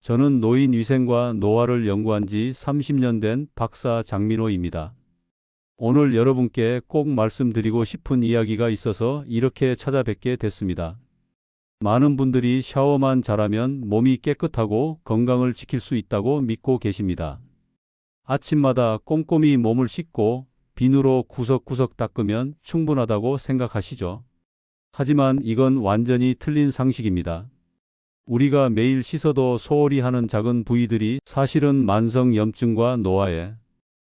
저는 노인 위생과 노화를 연구한 지 30년 된 박사 장민호입니다. 오늘 여러분께 꼭 말씀드리고 싶은 이야기가 있어서 이렇게 찾아뵙게 됐습니다. 많은 분들이 샤워만 잘하면 몸이 깨끗하고 건강을 지킬 수 있다고 믿고 계십니다. 아침마다 꼼꼼히 몸을 씻고 비누로 구석구석 닦으면 충분하다고 생각하시죠? 하지만 이건 완전히 틀린 상식입니다. 우리가 매일 씻어도 소홀히 하는 작은 부위들이 사실은 만성 염증과 노화의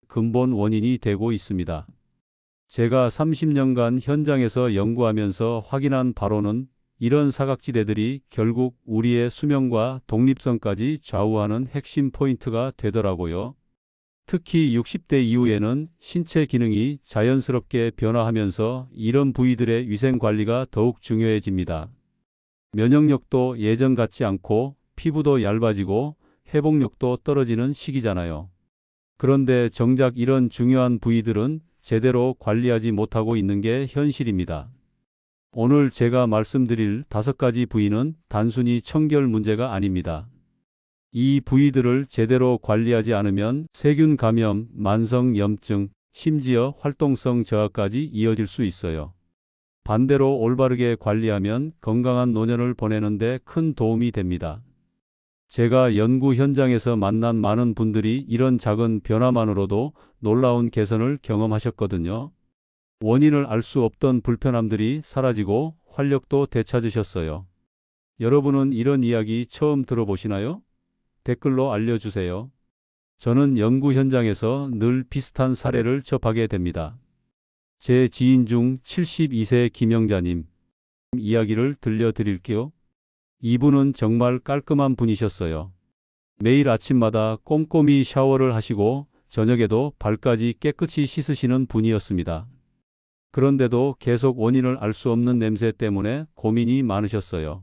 근본 원인이 되고 있습니다. 제가 30년간 현장에서 연구하면서 확인한 바로는 이런 사각지대들이 결국 우리의 수명과 독립성까지 좌우하는 핵심 포인트가 되더라고요. 특히 60대 이후에는 신체 기능이 자연스럽게 변화하면서 이런 부위들의 위생 관리가 더욱 중요해집니다. 면역력도 예전 같지 않고 피부도 얇아지고 회복력도 떨어지는 시기잖아요. 그런데 정작 이런 중요한 부위들은 제대로 관리하지 못하고 있는 게 현실입니다. 오늘 제가 말씀드릴 5가지 부위는 단순히 청결 문제가 아닙니다. 이 부위들을 제대로 관리하지 않으면 세균 감염, 만성 염증, 심지어 활동성 저하까지 이어질 수 있어요. 반대로 올바르게 관리하면 건강한 노년을 보내는 데 큰 도움이 됩니다. 제가 연구 현장에서 만난 많은 분들이 이런 작은 변화만으로도 놀라운 개선을 경험하셨거든요. 원인을 알 수 없던 불편함들이 사라지고 활력도 되찾으셨어요. 여러분은 이런 이야기 처음 들어보시나요? 댓글로 알려주세요. 저는 연구 현장에서 늘 비슷한 사례를 접하게 됩니다. 제 지인 중 72세 김영자님 이야기를 들려드릴게요. 이분은 정말 깔끔한 분이셨어요. 매일 아침마다 꼼꼼히 샤워를 하시고 저녁에도 발까지 깨끗이 씻으시는 분이었습니다. 그런데도 계속 원인을 알 수 없는 냄새 때문에 고민이 많으셨어요.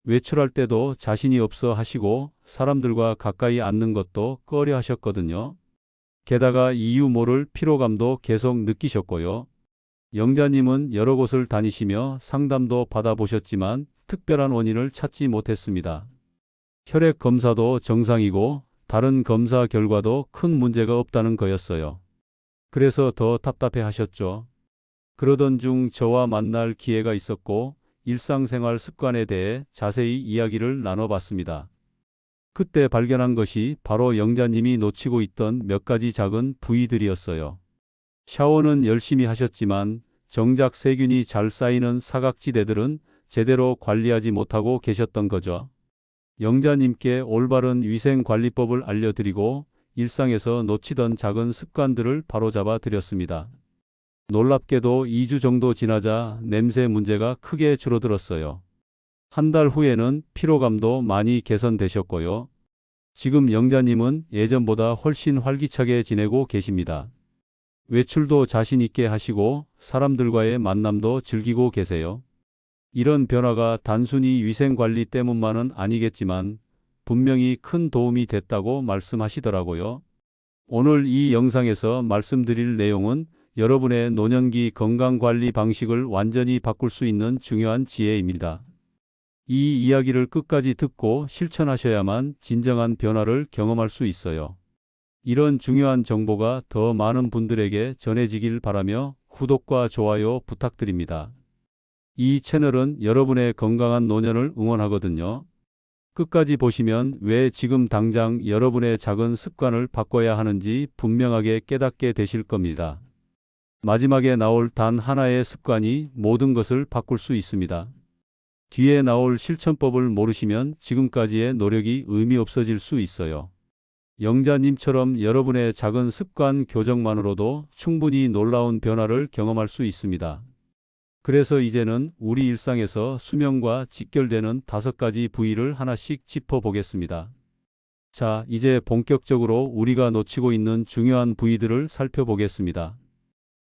외출할 때도 자신이 없어 하시고 사람들과 가까이 앉는 것도 꺼려 하셨거든요. 게다가 이유 모를 피로감도 계속 느끼셨고요. 영자님은 여러 곳을 다니시며 상담도 받아보셨지만 특별한 원인을 찾지 못했습니다. 혈액 검사도 정상이고 다른 검사 결과도 큰 문제가 없다는 거였어요. 그래서 더 답답해 하셨죠. 그러던 중 저와 만날 기회가 있었고 일상생활 습관에 대해 자세히 이야기를 나눠봤습니다. 그때 발견한 것이 바로 영자님이 놓치고 있던 몇 가지 작은 부위들이었어요. 샤워는 열심히 하셨지만 정작 세균이 잘 쌓이는 사각지대들은 제대로 관리하지 못하고 계셨던 거죠. 영자님께 올바른 위생관리법을 알려드리고 일상에서 놓치던 작은 습관들을 바로잡아 드렸습니다. 놀랍게도 2주 정도 지나자 냄새 문제가 크게 줄어들었어요. 한 달 후에는 피로감도 많이 개선되셨고요. 지금 영자님은 예전보다 훨씬 활기차게 지내고 계십니다. 외출도 자신 있게 하시고 사람들과의 만남도 즐기고 계세요. 이런 변화가 단순히 위생관리 때문만은 아니겠지만 분명히 큰 도움이 됐다고 말씀하시더라고요. 오늘 이 영상에서 말씀드릴 내용은 여러분의 노년기 건강관리 방식을 완전히 바꿀 수 있는 중요한 지혜입니다. 이 이야기를 끝까지 듣고 실천하셔야만 진정한 변화를 경험할 수 있어요. 이런 중요한 정보가 더 많은 분들에게 전해지길 바라며 구독과 좋아요 부탁드립니다. 이 채널은 여러분의 건강한 노년을 응원하거든요. 끝까지 보시면 왜 지금 당장 여러분의 작은 습관을 바꿔야 하는지 분명하게 깨닫게 되실 겁니다. 마지막에 나올 단 하나의 습관이 모든 것을 바꿀 수 있습니다. 뒤에 나올 실천법을 모르시면 지금까지의 노력이 의미 없어질 수 있어요. 영자님처럼 여러분의 작은 습관 교정만으로도 충분히 놀라운 변화를 경험할 수 있습니다. 그래서 이제는 우리 일상에서 수면과 직결되는 5가지 부위를 하나씩 짚어보겠습니다. 자, 이제 본격적으로 우리가 놓치고 있는 중요한 부위들을 살펴보겠습니다.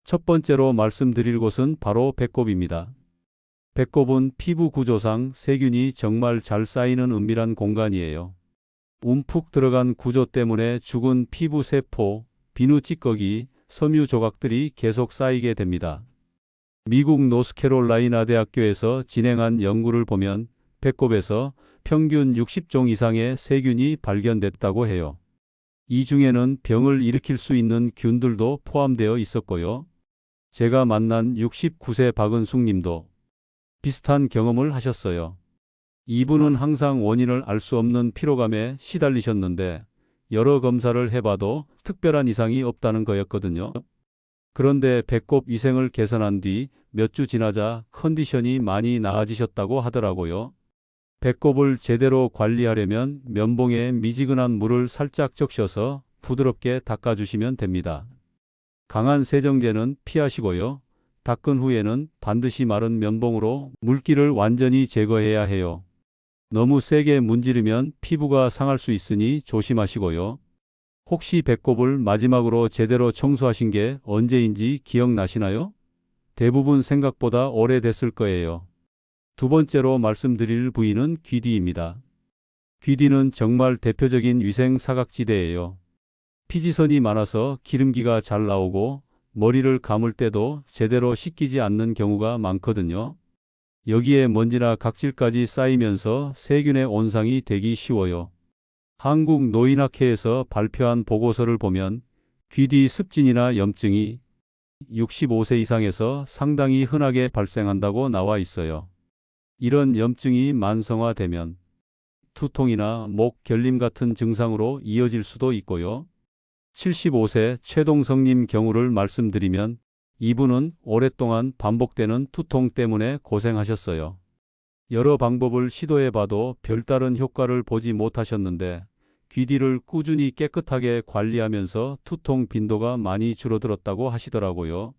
첫 번째로 말씀드릴 곳은 바로 배꼽입니다. 배꼽은 피부 구조상 세균이 정말 잘 쌓이는 은밀한 공간이에요. 움푹 들어간 구조 때문에 죽은 피부 세포, 비누 찌꺼기, 섬유 조각들이 계속 쌓이게 됩니다. 미국 노스캐롤라이나 대학교에서 진행한 연구를 보면 배꼽에서 평균 60종 이상의 세균이 발견됐다고 해요. 이 중에는 병을 일으킬 수 있는 균들도 포함되어 있었고요. 제가 만난 69세 박은숙 님도 비슷한 경험을 하셨어요. 이분은 항상 원인을 알 수 없는 피로감에 시달리셨는데 여러 검사를 해봐도 특별한 이상이 없다는 거였거든요. 그런데 배꼽 위생을 개선한 뒤 몇 주 지나자 컨디션이 많이 나아지셨다고 하더라고요. 배꼽을 제대로 관리하려면 면봉에 미지근한 물을 살짝 적셔서 부드럽게 닦아주시면 됩니다. 강한 세정제는 피하시고요. 닦은 후에는 반드시 마른 면봉으로 물기를 완전히 제거해야 해요. 너무 세게 문지르면 피부가 상할 수 있으니 조심하시고요. 혹시 배꼽을 마지막으로 제대로 청소하신 게 언제인지 기억나시나요? 대부분 생각보다 오래됐을 거예요. 두 번째로 말씀드릴 부위는 귀 뒤입니다. 귀 뒤는 정말 대표적인 위생 사각지대예요. 피지선이 많아서 기름기가 잘 나오고 머리를 감을 때도 제대로 씻기지 않는 경우가 많거든요. 여기에 먼지나 각질까지 쌓이면서 세균의 온상이 되기 쉬워요. 한국노인학회에서 발표한 보고서를 보면 귀 뒤 습진이나 염증이 65세 이상에서 상당히 흔하게 발생한다고 나와 있어요. 이런 염증이 만성화되면 두통이나 목 결림 같은 증상으로 이어질 수도 있고요. 75세 최동성님 경우를 말씀드리면 이분은 오랫동안 반복되는 두통 때문에 고생하셨어요. 여러 방법을 시도해봐도 별다른 효과를 보지 못하셨는데 귀 뒤를 꾸준히 깨끗하게 관리하면서 두통 빈도가 많이 줄어들었다고 하시더라고요.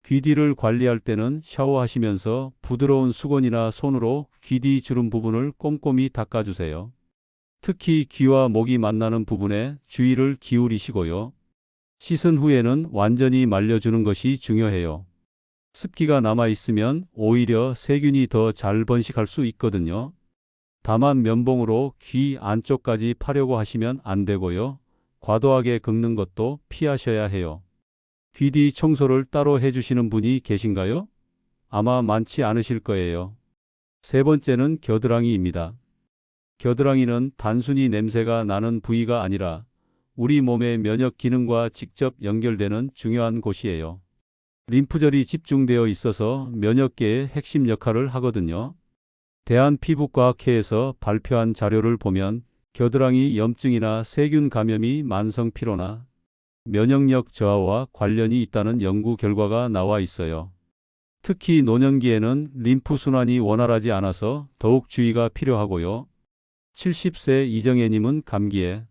귀 뒤를 관리할 때는 샤워하시면서 부드러운 수건이나 손으로 귀 뒤 주름 부분을 꼼꼼히 닦아주세요. 특히 귀와 목이 만나는 부분에 주의를 기울이시고요. 씻은 후에는 완전히 말려주는 것이 중요해요. 습기가 남아있으면 오히려 세균이 더 잘 번식할 수 있거든요. 다만 면봉으로 귀 안쪽까지 파려고 하시면 안 되고요. 과도하게 긁는 것도 피하셔야 해요. 귀 뒤 청소를 따로 해주시는 분이 계신가요? 아마 많지 않으실 거예요. 세 번째는 겨드랑이입니다. 겨드랑이는 단순히 냄새가 나는 부위가 아니라 우리 몸의 면역 기능과 직접 연결되는 중요한 곳이에요. 림프절이 집중되어 있어서 면역계의 핵심 역할을 하거든요. 대한피부과학회에서 발표한 자료를 보면 겨드랑이 염증이나 세균 감염이 만성 피로나 면역력 저하와 관련이 있다는 연구 결과가 나와 있어요. 특히 노년기에는 림프 순환이 원활하지 않아서 더욱 주의가 필요하고요. 70세 이정혜님은 감기에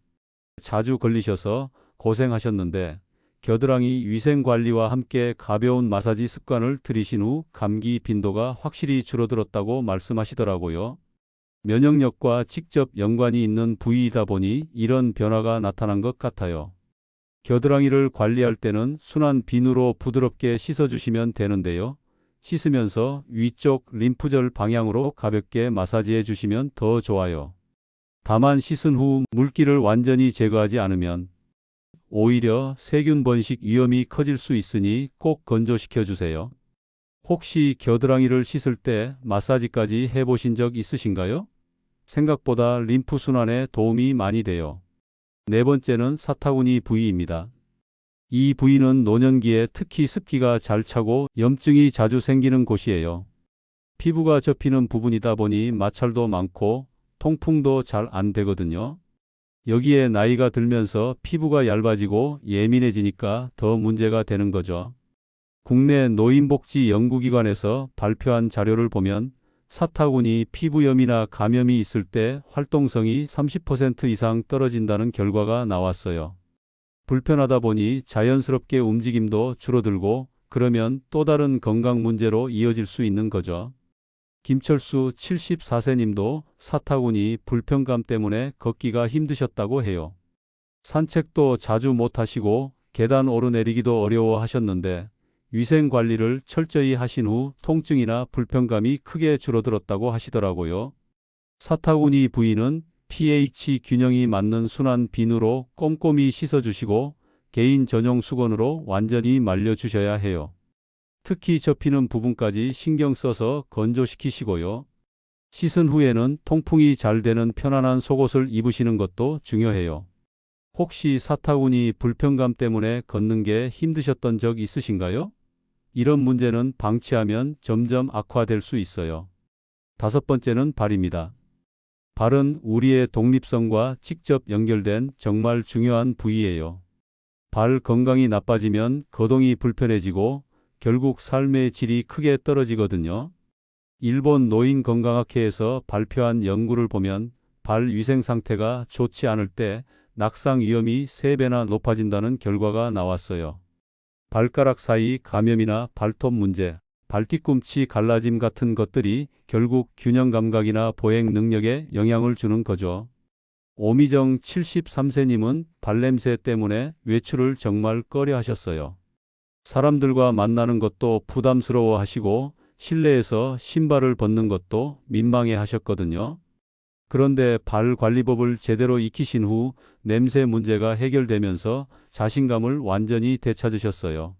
자주 걸리셔서 고생하셨는데 겨드랑이 위생 관리와 함께 가벼운 마사지 습관을 들이신 후 감기 빈도가 확실히 줄어들었다고 말씀하시더라고요. 면역력과 직접 연관이 있는 부위이다 보니 이런 변화가 나타난 것 같아요. 겨드랑이를 관리할 때는 순한 비누로 부드럽게 씻어주시면 되는데요. 씻으면서 위쪽 림프절 방향으로 가볍게 마사지해 주시면 더 좋아요. 다만 씻은 후 물기를 완전히 제거하지 않으면 오히려 세균 번식 위험이 커질 수 있으니 꼭 건조시켜 주세요. 혹시 겨드랑이를 씻을 때 마사지까지 해보신 적 있으신가요? 생각보다 림프 순환에 도움이 많이 돼요. 네 번째는 사타구니 부위입니다. 이 부위는 노년기에 특히 습기가 잘 차고 염증이 자주 생기는 곳이에요. 피부가 접히는 부분이다 보니 마찰도 많고 통풍도 잘 안 되거든요. 여기에 나이가 들면서 피부가 얇아지고 예민해지니까 더 문제가 되는 거죠. 국내 노인복지연구기관에서 발표한 자료를 보면 사타구니 피부염이나 감염이 있을 때 활동성이 30% 이상 떨어진다는 결과가 나왔어요. 불편하다 보니 자연스럽게 움직임도 줄어들고 그러면 또 다른 건강 문제로 이어질 수 있는 거죠. 김철수 74세님도 사타구니 불편감 때문에 걷기가 힘드셨다고 해요. 산책도 자주 못하시고 계단 오르내리기도 어려워하셨는데 위생 관리를 철저히 하신 후 통증이나 불편감이 크게 줄어들었다고 하시더라고요. 사타구니 부위는 pH 균형이 맞는 순한 비누로 꼼꼼히 씻어주시고 개인 전용 수건으로 완전히 말려주셔야 해요. 특히 접히는 부분까지 신경 써서 건조시키시고요. 씻은 후에는 통풍이 잘 되는 편안한 속옷을 입으시는 것도 중요해요. 혹시 사타구니 불편감 때문에 걷는 게 힘드셨던 적 있으신가요? 이런 문제는 방치하면 점점 악화될 수 있어요. 다섯 번째는 발입니다. 발은 우리의 독립성과 직접 연결된 정말 중요한 부위예요. 발 건강이 나빠지면 거동이 불편해지고 결국 삶의 질이 크게 떨어지거든요. 일본 노인건강학회에서 발표한 연구를 보면 발 위생 상태가 좋지 않을 때 낙상 위험이 3배나 높아진다는 결과가 나왔어요. 발가락 사이 감염이나 발톱 문제, 발뒤꿈치 갈라짐 같은 것들이 결국 균형 감각이나 보행 능력에 영향을 주는 거죠. 오미정 73세님은 발냄새 때문에 외출을 정말 꺼려 하셨어요. 사람들과 만나는 것도 부담스러워 하시고 실내에서 신발을 벗는 것도 민망해 하셨거든요. 그런데 발 관리법을 제대로 익히신 후 냄새 문제가 해결되면서 자신감을 완전히 되찾으셨어요.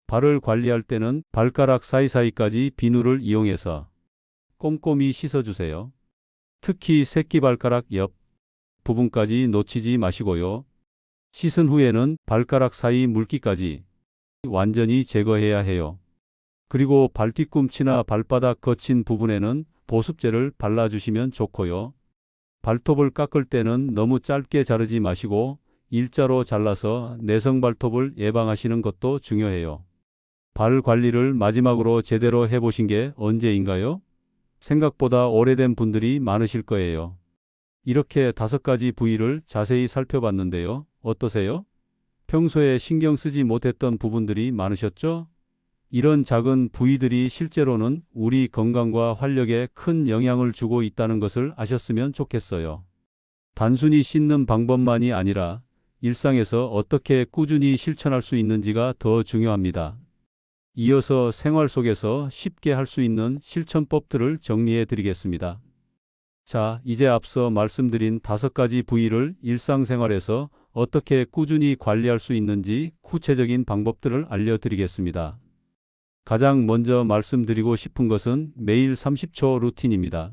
발을 관리할 때는 발가락 사이사이까지 비누를 이용해서 꼼꼼히 씻어주세요. 특히 새끼발가락 옆 부분까지 놓치지 마시고요. 씻은 후에는 발가락 사이 물기까지 완전히 제거해야 해요. 그리고 발뒤꿈치나 발바닥 거친 부분에는 보습제를 발라주시면 좋고요. 발톱을 깎을 때는 너무 짧게 자르지 마시고 일자로 잘라서 내성 발톱을 예방하시는 것도 중요해요. 발 관리를 마지막으로 제대로 해보신 게 언제인가요? 생각보다 오래된 분들이 많으실 거예요. 이렇게 5가지 부위를 자세히 살펴봤는데요. 어떠세요? 평소에 신경 쓰지 못했던 부분들이 많으셨죠? 이런 작은 부위들이 실제로는 우리 건강과 활력에 큰 영향을 주고 있다는 것을 아셨으면 좋겠어요. 단순히 씻는 방법만이 아니라 일상에서 어떻게 꾸준히 실천할 수 있는지가 더 중요합니다. 이어서 생활 속에서 쉽게 할 수 있는 실천법들을 정리해 드리겠습니다. 자, 이제 앞서 말씀드린 5가지 부위를 일상생활에서 어떻게 꾸준히 관리할 수 있는지 구체적인 방법들을 알려드리겠습니다. 가장 먼저 말씀드리고 싶은 것은 매일 30초 루틴입니다.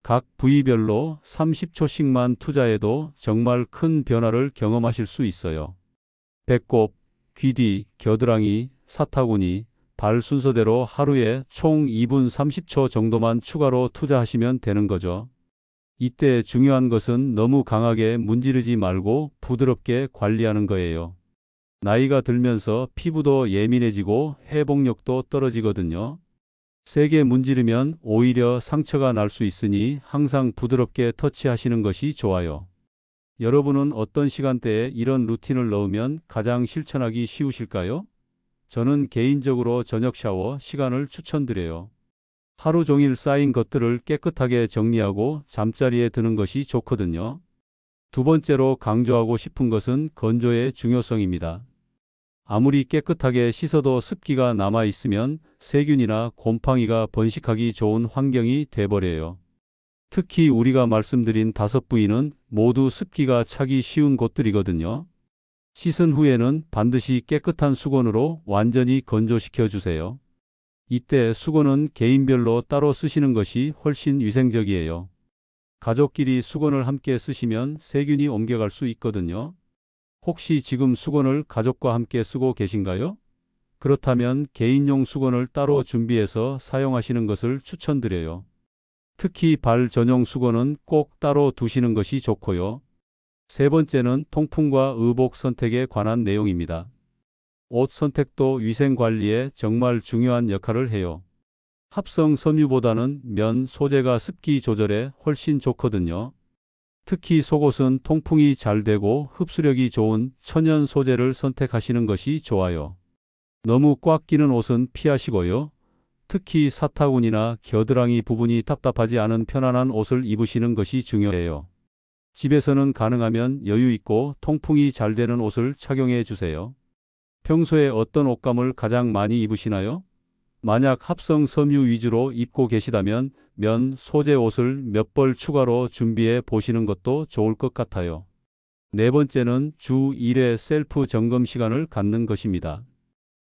각 부위별로 30초씩만 투자해도 정말 큰 변화를 경험하실 수 있어요. 배꼽, 귀뒤, 겨드랑이, 사타구니, 발 순서대로 하루에 총 2분 30초 정도만 추가로 투자하시면 되는 거죠. 이때 중요한 것은 너무 강하게 문지르지 말고 부드럽게 관리하는 거예요. 나이가 들면서 피부도 예민해지고 회복력도 떨어지거든요. 세게 문지르면 오히려 상처가 날 수 있으니 항상 부드럽게 터치하시는 것이 좋아요. 여러분은 어떤 시간대에 이런 루틴을 넣으면 가장 실천하기 쉬우실까요? 저는 개인적으로 저녁 샤워 시간을 추천드려요. 하루 종일 쌓인 것들을 깨끗하게 정리하고 잠자리에 드는 것이 좋거든요. 두 번째로 강조하고 싶은 것은 건조의 중요성입니다. 아무리 깨끗하게 씻어도 습기가 남아 있으면 세균이나 곰팡이가 번식하기 좋은 환경이 돼버려요. 특히 우리가 말씀드린 5부위는 모두 습기가 차기 쉬운 곳들이거든요. 씻은 후에는 반드시 깨끗한 수건으로 완전히 건조시켜 주세요. 이때 수건은 개인별로 따로 쓰시는 것이 훨씬 위생적이에요. 가족끼리 수건을 함께 쓰시면 세균이 옮겨갈 수 있거든요. 혹시 지금 수건을 가족과 함께 쓰고 계신가요? 그렇다면 개인용 수건을 따로 준비해서 사용하시는 것을 추천드려요. 특히 발 전용 수건은 꼭 따로 두시는 것이 좋고요. 세 번째는 통풍과 의복 선택에 관한 내용입니다. 옷 선택도 위생 관리에 정말 중요한 역할을 해요. 합성 섬유보다는 면 소재가 습기 조절에 훨씬 좋거든요. 특히 속옷은 통풍이 잘 되고 흡수력이 좋은 천연 소재를 선택하시는 것이 좋아요. 너무 꽉 끼는 옷은 피하시고요. 특히 사타구니나 겨드랑이 부분이 답답하지 않은 편안한 옷을 입으시는 것이 중요해요. 집에서는 가능하면 여유 있고 통풍이 잘 되는 옷을 착용해 주세요. 평소에 어떤 옷감을 가장 많이 입으시나요? 만약 합성 섬유 위주로 입고 계시다면 면 소재 옷을 몇 벌 추가로 준비해 보시는 것도 좋을 것 같아요. 네 번째는 주 1회 셀프 점검 시간을 갖는 것입니다.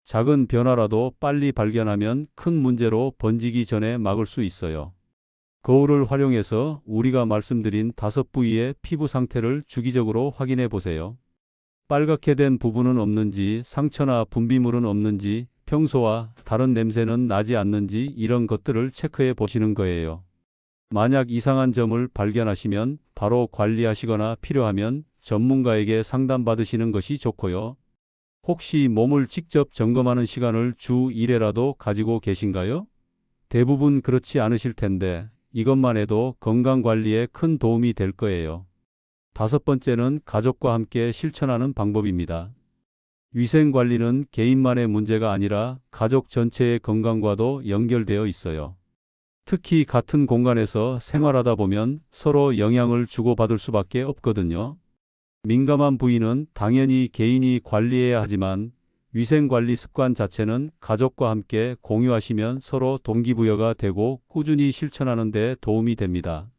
작은 변화라도 빨리 발견하면 큰 문제로 번지기 전에 막을 수 있어요. 거울을 활용해서 우리가 말씀드린 5부위의 피부 상태를 주기적으로 확인해 보세요. 빨갛게 된 부분은 없는지, 상처나 분비물은 없는지, 평소와 다른 냄새는 나지 않는지 이런 것들을 체크해 보시는 거예요. 만약 이상한 점을 발견하시면 바로 관리하시거나 필요하면 전문가에게 상담받으시는 것이 좋고요. 혹시 몸을 직접 점검하는 시간을 주 1회라도 가지고 계신가요? 대부분 그렇지 않으실 텐데 이것만 해도 건강관리에 큰 도움이 될 거예요. 5번째는 가족과 함께 실천하는 방법입니다. 위생관리는 개인만의 문제가 아니라 가족 전체의 건강과도 연결되어 있어요. 특히 같은 공간에서 생활하다 보면 서로 영향을 주고받을 수밖에 없거든요. 민감한 부위는 당연히 개인이 관리해야 하지만 위생관리 습관 자체는 가족과 함께 공유하시면 서로 동기부여가 되고 꾸준히 실천하는 데 도움이 됩니다.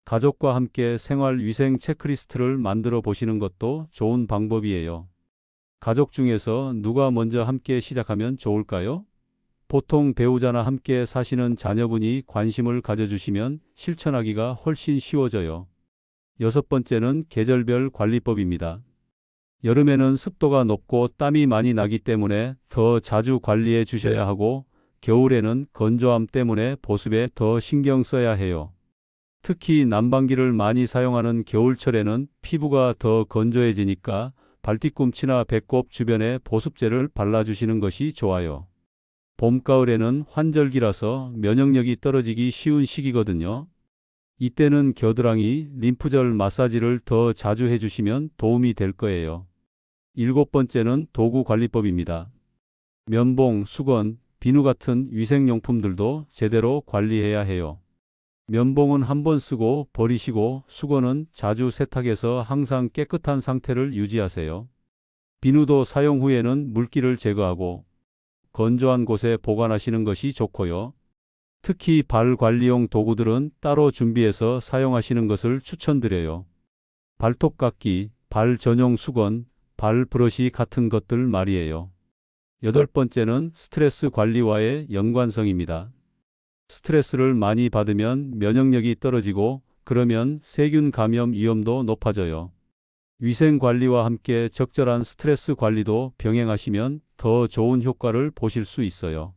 가족과 함께 생활 위생 체크리스트를 만들어 보시는 것도 좋은 방법이에요. 가족 중에서 누가 먼저 함께 시작하면 좋을까요? 보통 배우자나 함께 사시는 자녀분이 관심을 가져주시면 실천하기가 훨씬 쉬워져요. 6번째는 계절별 관리법입니다. 여름에는 습도가 높고 땀이 많이 나기 때문에 더 자주 관리해 주셔야 하고 겨울에는 건조함 때문에 보습에 더 신경 써야 해요. 특히 난방기를 많이 사용하는 겨울철에는 피부가 더 건조해지니까 발뒤꿈치나 배꼽 주변에 보습제를 발라주시는 것이 좋아요. 봄, 가을에는 환절기라서 면역력이 떨어지기 쉬운 시기거든요. 이때는 겨드랑이, 림프절 마사지를 더 자주 해주시면 도움이 될 거예요. 7번째는 도구 관리법입니다. 면봉, 수건, 비누 같은 위생용품들도 제대로 관리해야 해요. 면봉은 한 번 쓰고 버리시고 수건은 자주 세탁해서 항상 깨끗한 상태를 유지하세요. 비누도 사용 후에는 물기를 제거하고 건조한 곳에 보관하시는 것이 좋고요. 특히 발 관리용 도구들은 따로 준비해서 사용하시는 것을 추천드려요. 발톱깎이, 발 전용 수건, 발 브러쉬 같은 것들 말이에요. 8번째는 스트레스 관리와의 연관성입니다. 스트레스를 많이 받으면 면역력이 떨어지고 그러면 세균 감염 위험도 높아져요. 위생 관리와 함께 적절한 스트레스 관리도 병행하시면 더 좋은 효과를 보실 수 있어요.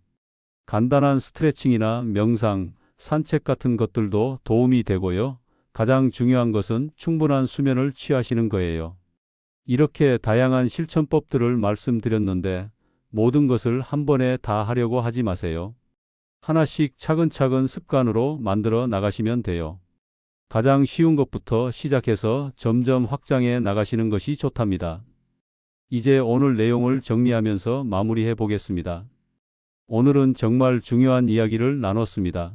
간단한 스트레칭이나 명상, 산책 같은 것들도 도움이 되고요. 가장 중요한 것은 충분한 수면을 취하시는 거예요. 이렇게 다양한 실천법들을 말씀드렸는데 모든 것을 한 번에 다 하려고 하지 마세요. 하나씩 차근차근 습관으로 만들어 나가시면 돼요. 가장 쉬운 것부터 시작해서 점점 확장해 나가시는 것이 좋답니다. 이제 오늘 내용을 정리하면서 마무리해 보겠습니다. 오늘은 정말 중요한 이야기를 나눴습니다.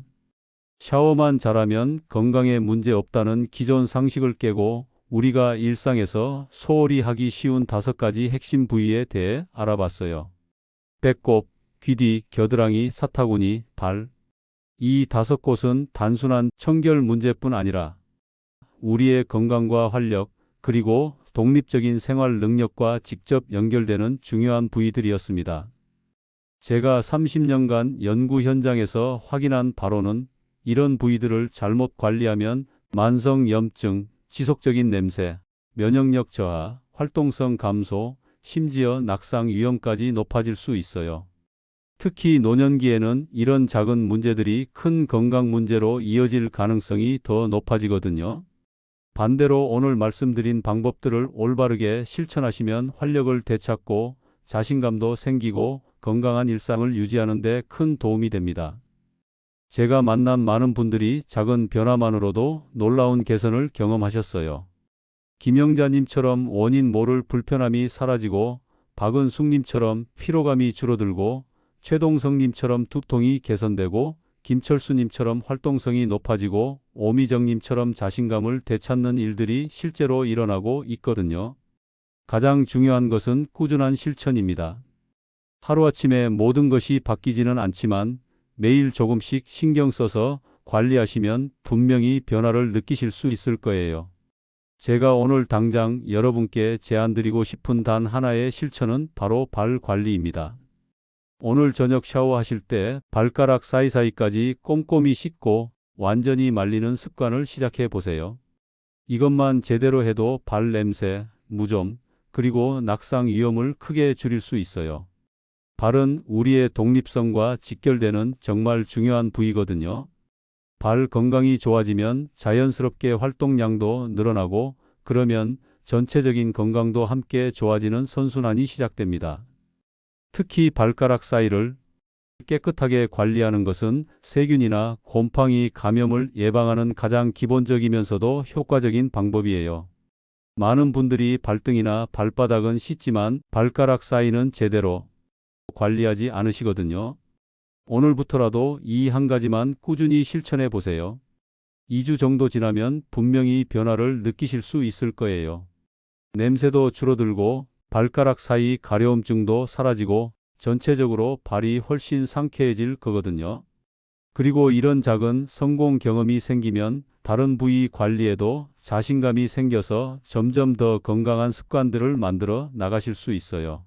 샤워만 잘하면 건강에 문제 없다는 기존 상식을 깨고 우리가 일상에서 소홀히 하기 쉬운 5가지 핵심 부위에 대해 알아봤어요. 배꼽, 귀뒤, 겨드랑이, 사타구니, 발. 이 5곳은 단순한 청결 문제뿐 아니라 우리의 건강과 활력, 그리고 독립적인 생활 능력과 직접 연결되는 중요한 부위들이었습니다. 제가 30년간 연구 현장에서 확인한 바로는 이런 부위들을 잘못 관리하면 만성염증, 지속적인 냄새, 면역력 저하, 활동성 감소, 심지어 낙상 위험까지 높아질 수 있어요. 특히 노년기에는 이런 작은 문제들이 큰 건강 문제로 이어질 가능성이 더 높아지거든요. 반대로 오늘 말씀드린 방법들을 올바르게 실천하시면 활력을 되찾고 자신감도 생기고 건강한 일상을 유지하는 데 큰 도움이 됩니다. 제가 만난 많은 분들이 작은 변화만으로도 놀라운 개선을 경험하셨어요. 김영자님처럼 원인 모를 불편함이 사라지고, 박은숙님처럼 피로감이 줄어들고, 최동성님처럼 두통이 개선되고, 김철수님처럼 활동성이 높아지고, 오미정님처럼 자신감을 되찾는 일들이 실제로 일어나고 있거든요. 가장 중요한 것은 꾸준한 실천입니다. 하루아침에 모든 것이 바뀌지는 않지만 매일 조금씩 신경 써서 관리하시면 분명히 변화를 느끼실 수 있을 거예요. 제가 오늘 당장 여러분께 제안드리고 싶은 단 하나의 실천은 바로 발 관리입니다. 오늘 저녁 샤워하실 때 발가락 사이사이까지 꼼꼼히 씻고 완전히 말리는 습관을 시작해 보세요. 이것만 제대로 해도 발 냄새, 무좀, 그리고 낙상 위험을 크게 줄일 수 있어요. 발은 우리의 독립성과 직결되는 정말 중요한 부위거든요. 발 건강이 좋아지면 자연스럽게 활동량도 늘어나고 그러면 전체적인 건강도 함께 좋아지는 선순환이 시작됩니다. 특히 발가락 사이를 깨끗하게 관리하는 것은 세균이나 곰팡이 감염을 예방하는 가장 기본적이면서도 효과적인 방법이에요. 많은 분들이 발등이나 발바닥은 씻지만 발가락 사이는 제대로 관리하지 않으시거든요. 오늘부터라도 이 한 가지만 꾸준히 실천해 보세요. 2주 정도 지나면 분명히 변화를 느끼실 수 있을 거예요. 냄새도 줄어들고 발가락 사이 가려움증도 사라지고 전체적으로 발이 훨씬 상쾌해질 거거든요. 그리고 이런 작은 성공 경험이 생기면 다른 부위 관리에도 자신감이 생겨서 점점 더 건강한 습관들을 만들어 나가실 수 있어요.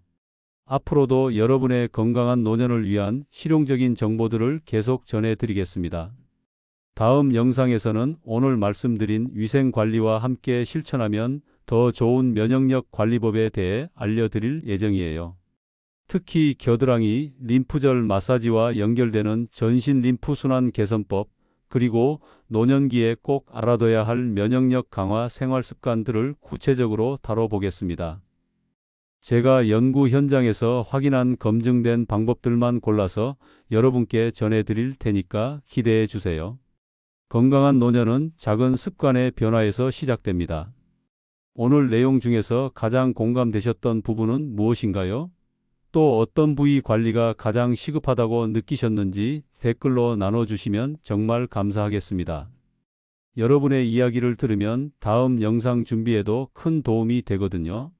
앞으로도 여러분의 건강한 노년을 위한 실용적인 정보들을 계속 전해드리겠습니다. 다음 영상에서는 오늘 말씀드린 위생 관리와 함께 실천하면 더 좋은 면역력 관리법에 대해 알려드릴 예정이에요. 특히 겨드랑이, 림프절 마사지와 연결되는 전신 림프순환 개선법, 그리고 노년기에 꼭 알아둬야 할 면역력 강화 생활 습관들을 구체적으로 다뤄보겠습니다. 제가 연구 현장에서 확인한 검증된 방법들만 골라서 여러분께 전해드릴 테니까 기대해 주세요. 건강한 노년은 작은 습관의 변화에서 시작됩니다. 오늘 내용 중에서 가장 공감되셨던 부분은 무엇인가요? 또 어떤 부위 관리가 가장 시급하다고 느끼셨는지 댓글로 나눠주시면 정말 감사하겠습니다. 여러분의 이야기를 들으면 다음 영상 준비에도 큰 도움이 되거든요.